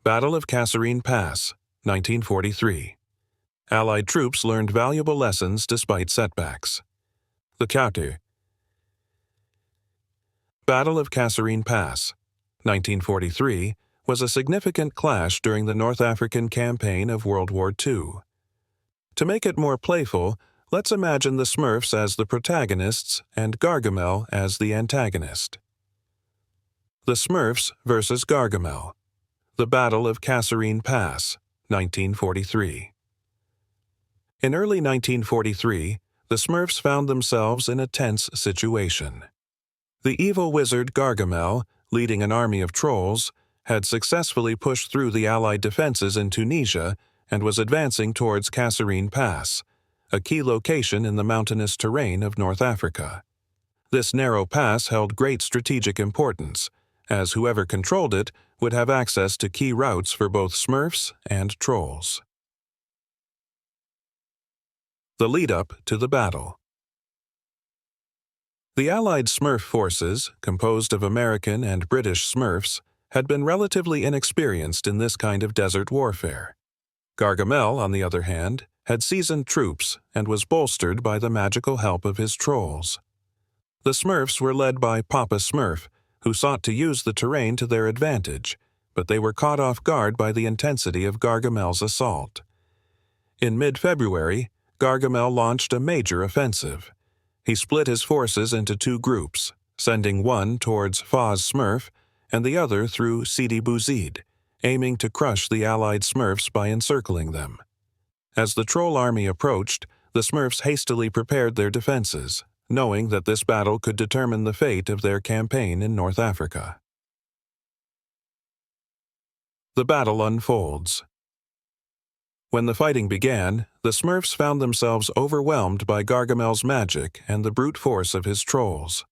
Battle of Kasserine Pass, 1943. Allied troops learned valuable lessons despite setbacks. The counter. Battle of Kasserine Pass, 1943, was a significant clash during the North African campaign of World War II. To make it more playful, let's imagine the Smurfs as the protagonists and Gargamel as the antagonist. The Smurfs versus Gargamel. The Battle of Kasserine Pass, 1943. In early 1943, the Smurfs found themselves in a tense situation. The evil wizard Gargamel, leading an army of trolls, had successfully pushed through the Allied defenses in Tunisia and was advancing towards Kasserine Pass, a key location in the mountainous terrain of North Africa. This narrow pass held great strategic importance, as whoever controlled it would have access to key routes for both Smurfs and trolls. The lead-up to the battle. The Allied Smurf forces, composed of American and British Smurfs, had been relatively inexperienced in this kind of desert warfare. Gargamel, on the other hand, had seasoned troops and was bolstered by the magical help of his trolls. The Smurfs were led by Papa Smurf, who sought to use the terrain to their advantage, but they were caught off guard by the intensity of Gargamel's assault. In mid-February, Gargamel launched a major offensive. He split his forces into two groups, sending one towards Papa Smurf and the other through Sidi Bouzid, aiming to crush the Allied Smurfs by encircling them. As the troll army approached, the Smurfs hastily prepared their defenses, knowing that this battle could determine the fate of their campaign in North Africa. The battle unfolds. When the fighting began, the Smurfs found themselves overwhelmed by Gargamel's magic and the brute force of his trolls.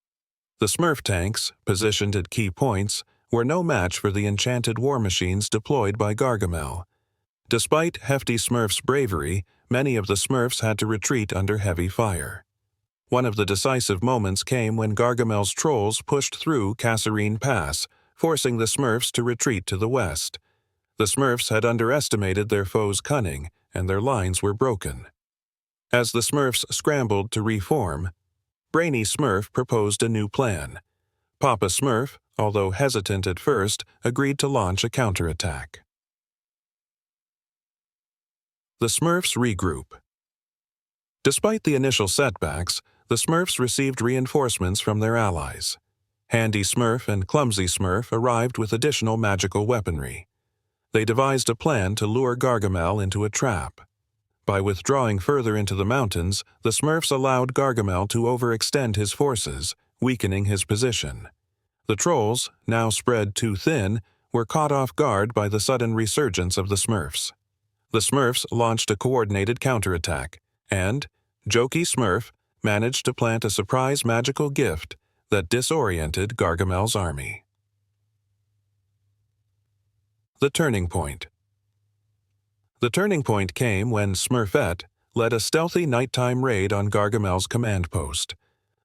The Smurf tanks, positioned at key points, were no match for the enchanted war machines deployed by Gargamel. Despite hefty Smurfs' bravery, many of the Smurfs had to retreat under heavy fire. One of the decisive moments came when Gargamel's trolls pushed through Kasserine Pass, forcing the Smurfs to retreat to the west. The Smurfs had underestimated their foe's cunning, and their lines were broken. As the Smurfs scrambled to reform, Brainy Smurf proposed a new plan. Papa Smurf, although hesitant at first, agreed to launch a counterattack. The Smurfs regroup. Despite the initial setbacks, the Smurfs received reinforcements from their allies. Handy Smurf and Clumsy Smurf arrived with additional magical weaponry. They devised a plan to lure Gargamel into a trap. By withdrawing further into the mountains, the Smurfs allowed Gargamel to overextend his forces, weakening his position. The trolls, now spread too thin, were caught off guard by the sudden resurgence of the Smurfs. The Smurfs launched a coordinated counterattack, and Jokey Smurf managed to plant a surprise magical gift that disoriented Gargamel's army. The turning point. The turning point came when Smurfette led a stealthy nighttime raid on Gargamel's command post.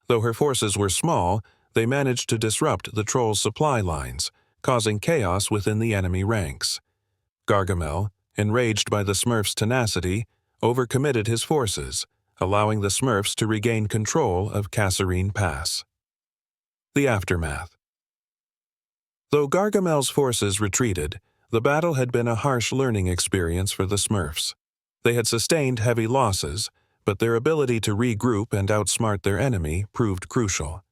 Though her forces were small, they managed to disrupt the trolls' supply lines, causing chaos within the enemy ranks. Gargamel, enraged by the Smurfs' tenacity, overcommitted his forces, allowing the Smurfs to regain control of Kasserine Pass. The aftermath. Though Gargamel's forces retreated, the battle had been a harsh learning experience for the Smurfs. They had sustained heavy losses, but their ability to regroup and outsmart their enemy proved crucial.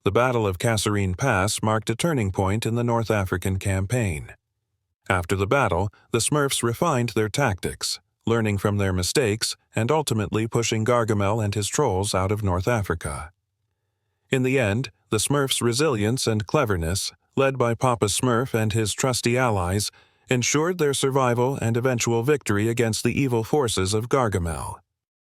The Battle of Kasserine Pass marked a turning point in the North African campaign. After the battle, the Smurfs refined their tactics, learning from their mistakes and ultimately pushing Gargamel and his trolls out of North Africa. In the end, the Smurfs' resilience and cleverness, led by Papa Smurf and his trusty allies, ensured their survival and eventual victory against the evil forces of Gargamel.